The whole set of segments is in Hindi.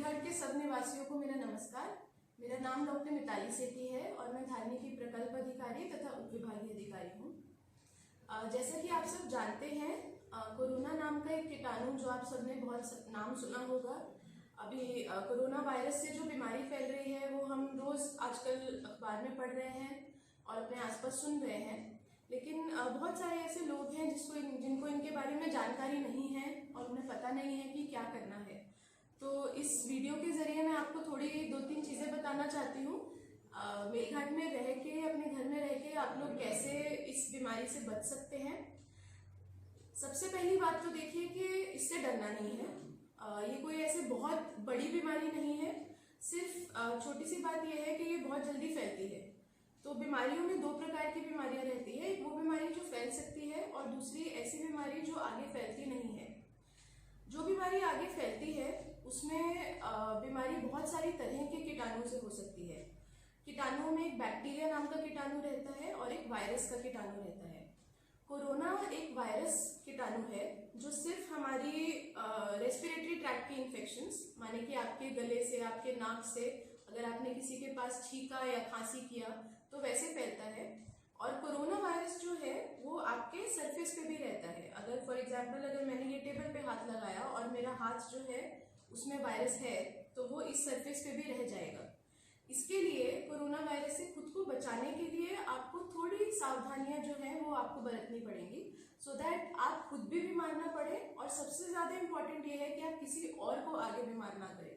मेरठ के सब निवासियों को मेरा नमस्कार। मेरा नाम डॉक्टर मिताली सेठी है और मैं धारनी की प्रकल्प अधिकारी तथा उप विभागीय अधिकारी हूँ। जैसा कि आप सब जानते हैं, कोरोना नाम का एक कीटाणु जो आप सबने बहुत नाम सुना होगा। अभी कोरोना वायरस से जो बीमारी फैल रही है वो हम रोज़ आजकल अखबार में पढ़ रहे हैं और अपने आसपास सुन रहे हैं, लेकिन बहुत सारे ऐसे लोग हैं जिनको इनके बारे में जानकारी नहीं है और उन्हें पता नहीं है कि क्या करना है। तो इस वीडियो के ज़रिए मैं आपको थोड़ी 2-3 चीज़ें बताना चाहती हूँ। मेरठ में रह के, अपने घर में रह के आप लोग कैसे इस बीमारी से बच सकते हैं। सबसे पहली बात तो देखिए कि इससे डरना नहीं है। ये कोई ऐसे बहुत बड़ी बीमारी नहीं है। सिर्फ छोटी सी बात यह है कि ये बहुत जल्दी फैलती है। तो बीमारियों में 2 प्रकार की बीमारियां रहती है। एक वो बीमारी जो फैल सकती है और दूसरी ऐसी बीमारी जो आगे फैलती नहीं है। जो बीमारी आगे फैलती है उसमें बीमारी बहुत सारी तरह के कीटाणु से हो सकती है। कीटाणुओं में एक बैक्टीरिया नाम का कीटाणु रहता है और एक वायरस का कीटाणु रहता है। कोरोना एक वायरस कीटाणु है जो सिर्फ हमारी रेस्पिरेटरी ट्रैक्ट की इन्फेक्शंस, माने कि आपके गले से, आपके नाक से, अगर आपने किसी के पास छींका या खांसी किया तो वैसे फैलता है। और कोरोना वायरस जो है वो आपके सरफेस पे भी रहता है। अगर फॉर एग्जांपल अगर मैंने ये टेबल पे हाथ लगाया और मेरा हाथ जो है उसमें वायरस है तो वो इस सरफेस पे भी रह जाएगा। इसके लिए कोरोना वायरस से खुद को बचाने के लिए आपको थोड़ी सावधानियां जो है वो आपको बरतनी पड़ेंगी, सो दैट आप खुद भी बीमार ना पड़े और सबसे ज्यादा इम्पोर्टेंट ये है कि आप किसी और को आगे बीमार ना करें।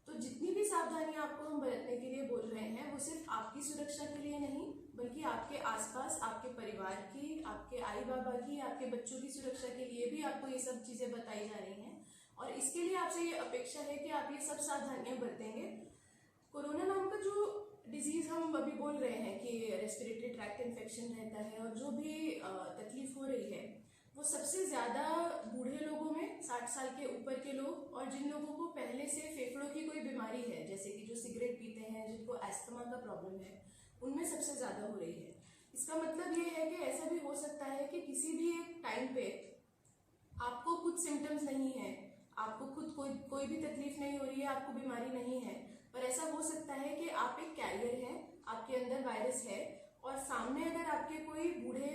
तो जितनी भी सावधानियां आपको हम बरतने के लिए बोल रहे हैं वो सिर्फ आपकी सुरक्षा के लिए नहीं, बल्कि आपके आसपास, आपके परिवार की, आपके आई बाबा की, आपके बच्चों की सुरक्षा के लिए भी आपको ये सब चीजें बताई जा रही हैं। और इसके लिए आपसे ये अपेक्षा है कि आप ये सब सावधानियां बरतेंगे। कोरोना नाम का जो डिजीज हम अभी बोल रहे हैं कि रेस्पिरेटरी ट्रैक्ट इन्फेक्शन रहता है और जो भी तकलीफ हो रही है वो सबसे ज्यादा बूढ़े लोगों में, 60 साल के ऊपर के लोग और जिन लोगों को पहले से फेफड़ों की कोई बीमारी है, जैसे कि जो सिगरेट पीते हैं, जिनको एस्थमा का प्रॉब्लम है, उनमें सबसे ज्यादा हो रही है। इसका मतलब ये है कि ऐसा भी हो सकता है कि किसी भी एक टाइम पे आपको कुछ सिम्टम्स नहीं है, आपको खुद कोई भी तकलीफ नहीं हो रही है, आपको बीमारी नहीं है, पर ऐसा हो सकता है कि आप एक कैरियर हैं, आपके अंदर वायरस है और सामने अगर आपके कोई बूढ़े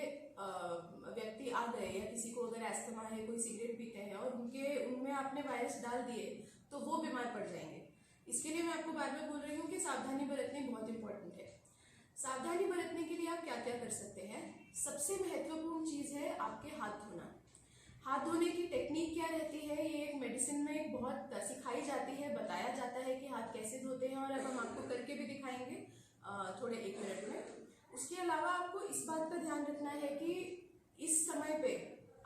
व्यक्ति आ गए या किसी को अगर एस्थमा है, कोई सिगरेट पीते हैं और उनमें आपने वायरस डाल दिए तो वो बीमार पड़ जाएंगे। इसके लिए मैं आपको बार बार बोल रही हूँ कि सावधानी बरतनी बहुत इंपॉर्टेंट है। सावधानी बरतने के लिए आप क्या क्या कर सकते हैं। सबसे महत्वपूर्ण चीज है आपके हाथ धोना। हाथ धोने की टेक्निक क्या रहती है, ये एक मेडिसिन में एक बहुत सिखाई जाती है, बताया जाता है कि हाथ कैसे धोते हैं और अब हम आपको करके भी दिखाएंगे थोड़े 1 मिनट में। उसके अलावा आपको इस बात का ध्यान रखना है कि इस समय पे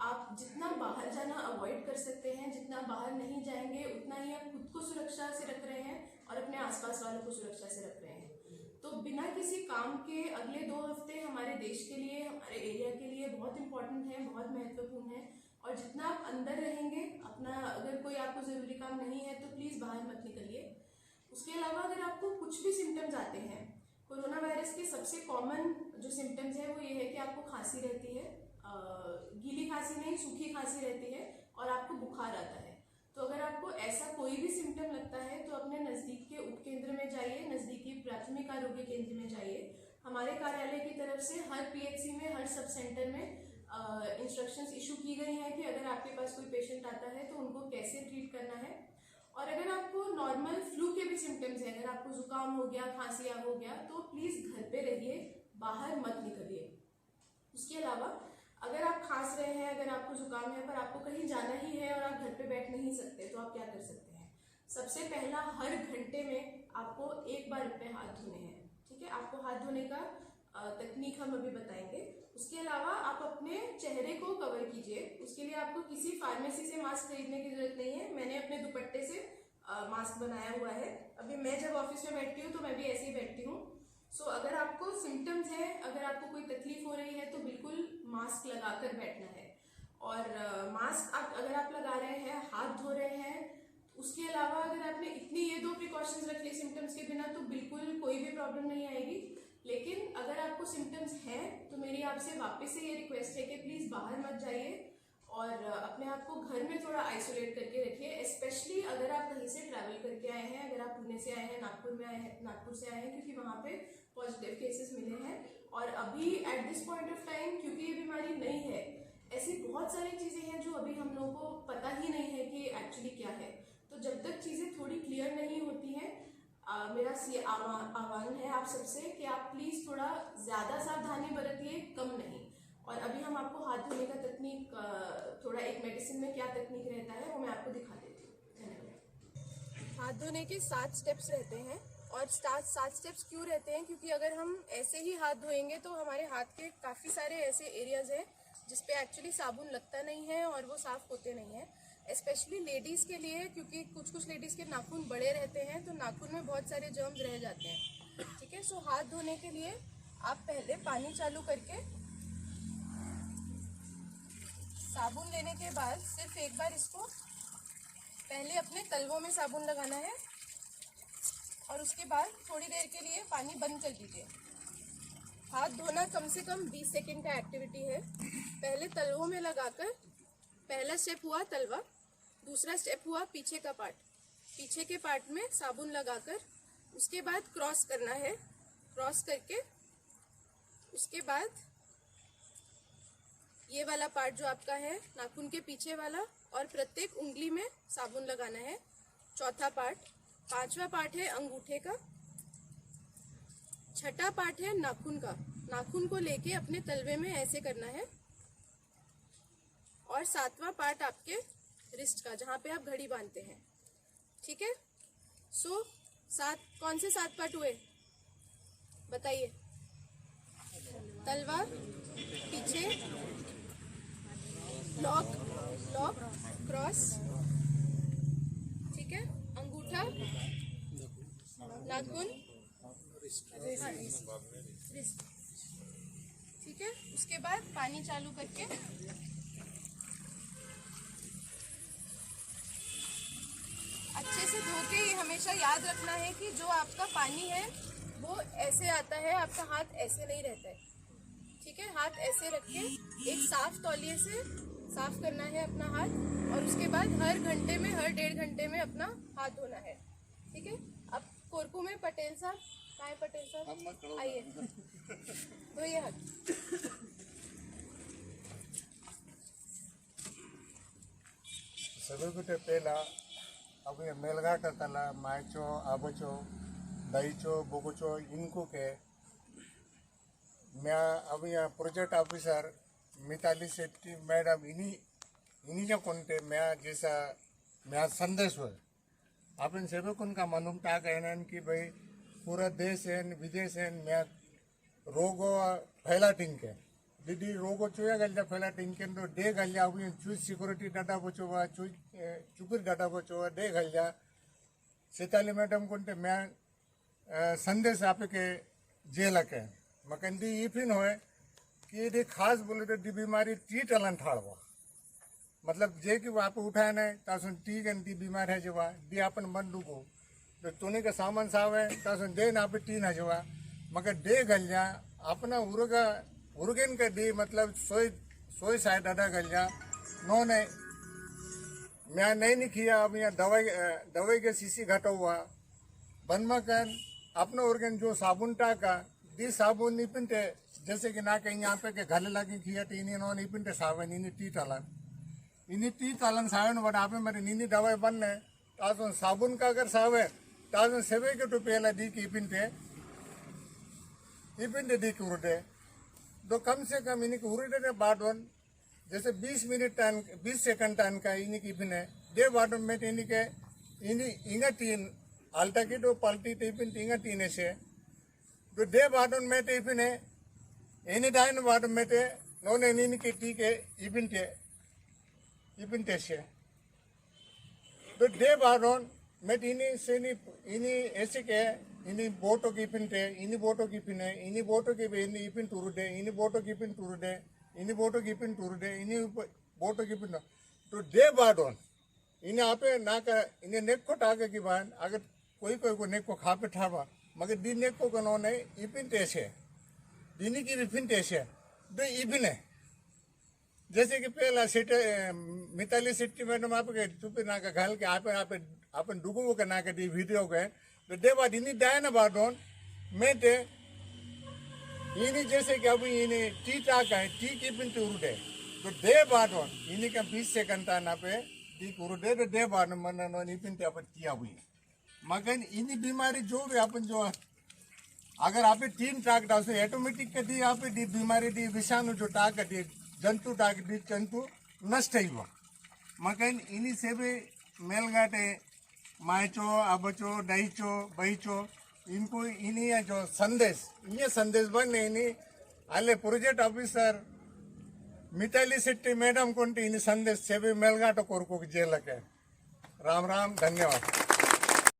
आप जितना बाहर जाना अवॉइड कर सकते हैं, जितना बाहर नहीं जाएंगे उतना ही आप खुद को सुरक्षा से रख रहे हैं और अपने आसपास वालों को सुरक्षा से रख रहे हैं। तो बिना किसी काम के अगले 2 हफ्ते हमारे देश के लिए, हमारे एरिया के लिए बहुत इंपॉर्टेंट है, बहुत महत्वपूर्ण है। और जितना आप अंदर रहेंगे, अपना अगर कोई आपको जरूरी काम नहीं है तो प्लीज बाहर मत निकलिए। उसके अलावा अगर आपको कुछ भी सिम्टम्स आते हैं, कोरोना वायरस के सबसे कॉमन जो सिम्टम्स है वो ये है कि आपको खांसी रहती है, गीली खांसी नहीं, सूखी खांसी रहती है और आपको बुखार आता है। तो अगर आपको ऐसा कोई भी सिम्टम लगता है तो अपने नजदीक के उपकेंद्र में जाइए, नजदीकी प्राथमिक आरोग्य केंद्र में जाइए। हमारे कार्यालय की तरफ से हर पीएचसी में, हर सब सेंटर में इंस्ट्रक्शंस इशू की गई हैं कि अगर आपके पास कोई पेशेंट आता है तो उनको कैसे ट्रीट करना है। और अगर आपको नॉर्मल फ्लू के भी सिम्टम्स हैं, अगर आपको जुकाम हो गया, खांसी हो गया, तो प्लीज घर पे रहिए, बाहर मत निकलिए। उसके अलावा अगर आप खांस रहे हैं, अगर आपको जुकाम है पर आपको कहीं जाना ही है और आप घर पे बैठ नहीं सकते, तो आप क्या कर सकते हैं। सबसे पहला, हर घंटे में आपको 1 बार अपने हाथ धोने हैं। ठीक है, आपको हाथ धोने का तकनीक हम अभी बताएंगे। उसके अलावा आप अपने चेहरे को कवर कीजिए। उसके लिए आपको किसी फार्मेसी से मास्क खरीदने की जरूरत नहीं है। मैंने अपने दुपट्टे से मास्क बनाया हुआ है। अभी मैं जब ऑफिस में बैठती हूँ तो मैं भी ऐसे ही बैठती हूँ। सो अगर आपको सिम्टम्स है, अगर आपको कोई तकलीफ हो रही है तो बिल्कुल मास्क लगाकर बैठना है। और मास्क अगर आप लगा रहे हैं, हाथ धो रहे हैं, उसके अलावा अगर आपने इतनी ये 2 प्रिकॉशंस रख ली सिम्टम्स के बिना, तो बिल्कुल कोई भी प्रॉब्लम नहीं आएगी। लेकिन अगर आपको सिम्टम्स हैं तो मेरी आपसे वापस से ये रिक्वेस्ट है कि प्लीज बाहर मत जाइए और अपने आप को घर में थोड़ा आइसोलेट करके रखिए। स्पेशली अगर आप कहीं से ट्रैवल करके आए हैं, अगर आप पुणे से आए हैं, नागपुर में आए हैं, नागपुर से आए हैं, क्योंकि वहाँ पे पॉजिटिव केसेस मिले हैं। और अभी at this point of time, क्योंकि ये बीमारी नई है, ऐसी बहुत सारी चीज़ें हैं जो अभी हम लोगों को पता ही नहीं है कि एक्चुअली क्या है। तो जब तक चीज़ें थोड़ी क्लियर नहीं होती हैं, मेरा आह्वान है आप सबसे कि आप प्लीज़ थोड़ा ज़्यादा सावधानी बरतिए, कम नहीं। और अभी हम आपको हाथ धोने का तकनीक, थोड़ा एक मेडिसिन में क्या तकनीक रहता है वो मैं आपको दिखा देती हूँ। धन्यवाद। हाथ धोने के 7 स्टेप्स रहते हैं। और 7 स्टेप्स क्यों रहते हैं? क्योंकि अगर हम ऐसे ही हाथ धोएंगे तो हमारे हाथ के काफ़ी सारे ऐसे एरियाज हैं जिस पे एक्चुअली साबुन लगता नहीं है और वो साफ़ होते नहीं हैं। स्पेशली लेडीज़ के लिए, क्योंकि कुछ लेडीज़ के नाखून बड़े रहते हैं तो नाखून में बहुत सारे जर्म्स रह जाते हैं। ठीक है, सो हाथ धोने के लिए आप पहले पानी चालू करके साबुन लेने के बाद सिर्फ एक बार इसको पहले अपने तलवों में साबुन लगाना है और उसके बाद थोड़ी देर के लिए पानी बंद कर दीजिए। हाथ धोना कम से कम 20 सेकंड का एक्टिविटी है। पहले तलवों में लगाकर, पहला स्टेप हुआ तलवा, दूसरा स्टेप हुआ पीछे का पार्ट। पीछे के पार्ट में साबुन लगाकर उसके बाद क्रॉस करना है। क्रॉस करके उसके बाद ये वाला पार्ट जो आपका है नाखून के पीछे वाला, और प्रत्येक उंगली में साबुन लगाना है। चौथा पार्ट। पांचवा पार्ट है अंगूठे का। छठा पार्ट है नाखून का। नाखून को लेके अपने तलवे में ऐसे करना है। और सातवां पार्ट आपके रिस्ट का, जहाँ पे आप घड़ी बांधते हैं। ठीक है, सो कौन से 7 पार्ट हुए बताइए? तलवा, पीछे, लॉक, क्रॉस, ठीक है, अंगूठा, नाखून, रिस्ट। ठीक है, उसके बाद पानी चालू करके अच्छे से धो के ये हमेशा याद रखना है कि जो आपका पानी है वो ऐसे आता है, आपका हाथ ऐसे नहीं रहता है। ठीक है, हाथ ऐसे रख के एक साफ तौलिए से साफ करना है अपना हाथ, और उसके बाद हर घंटे में, हर 1.5 घंटे में अपना हाथ धोना है। ठीक है, अब कोरकू में पटेल साहब, कहाँ है पटेल साहब? आइए, धोइए हाथ। सभी कुछ पहला अब ये मेलघाट तला मायचो आबचो दईचो बोगचो इनको के मैं अब यहाँ project officer Mitali Shetty madam इन्हीं जो कोनते मैं जैसा मैं संदेश हुए अपन सभी को उनका मालूम था कहना कि भाई पूरा देश है विदेश है मैं रोगो फैला टिंके दीदी रोगो चुया गल्ला फैला टिंके तो डे गल्ला अब चूज सिक्योरिटी डाटा बचोवा चूज चुपिर डाटा बचोवा डे गल्ला सीताली मैडम कोनते मैं संदेश आप के जेल के मकंदी ये फिर होए कि ये खास बोले तो दी बीमारी टी टलन ठाड़वा मतलब जे कि आप उठाए नहीं तासुन टी गन दी बीमार है जवा दी अपन मन डूबो तो तूने का सामान सावे तासुन दे ना पे टी ना जवा मगर दे गलिया अपना उर्गेन का दी मतलब सोई साइड डाटा गलिया नो नहीं मैं नहीं किया अब यहाँ दवाई के शीशी घटा हुआ बन मकन अपना ऑर्गन जो साबुन टाका दी साबुन नहीं पिंटे जैसे कि ना कहीं यहाँ पे के घले लगे किया तो इन्हीं नो नहीं पिंटे सावन इन्हीं टी तालन सावन बट आप मेरे नीनी दवाई बनने ताजन साबुन का अगर सावे ताजन सेवे के तो पहला दी की पिंटे दी की उड़े तो कम से कम इन्हीं को उड़े ने बाडवन जैसे 20 सेकंड टाइम का इन्हीं की पिने दे बाडवन में इन्हीं के इन्हीं इंगा तीन आल्टा की तो पलटी टिफिन इंगा तीन से तो दे बाडवन में टिफिन है एनी टाइम बाडवन में ते नोने इन्हीं की टी के इबिन टेसे तो दे बाडवन में इन्हीं से इन्हीं ऐसे के इन्हीं बोटो की पिनते इन्हीं बोटो की पिने इन्हीं बोटो की इन्हीं इपिन टूरुडे इन्हीं बोटो की पिन टूरुडे इन्हीं बोटो की पिन टूरुडे इन्हीं बोटो की पिन तो दे बाडवन इन्हें आपे ना कर इन्हें नेक को टाके की बान अगर कोई को नेक को खा पे ठावा मगर दी नेक को कनोने इपिन टेसे दीनी की इपिन टेसे दो जैसे कि पहला सीट मिताली शेट्टी मैडम आपके चुपी नाका घाल के आपण डुगू का नाका दी वीडियो के तो देवा इन्हीं दायना बाडोन मैं ते इन्हीं जैसे कि अभी इन्हीं टी टाका है टी की पिंटू उड़े तो दे बाडोन इन्हीं का 20 सेकंड ना पे टी उड़े तो दे बाडोन मना नो इन्हीं पिंटे अपन किया हुई मगर इन्हीं बीमारी जो भी अपन जो अगर आप 3 टाक डाल से ऑटोमेटिक के दी आप दी बीमारी दी विषाणु जो टाक दी जंतु टाक दी जंतु नष्ट ही हुआ मगर इन्हीं से भी मेलगाटे मायचो अबचो दहीचो बहीचो इनको इन्हीं जो संदेश ये संदेश बने इन्हीं आले project officer Mitali Shetty madam को इन्हीं संदेश से भी मेलगाटो कोरको जेल के राम राम धन्यवाद।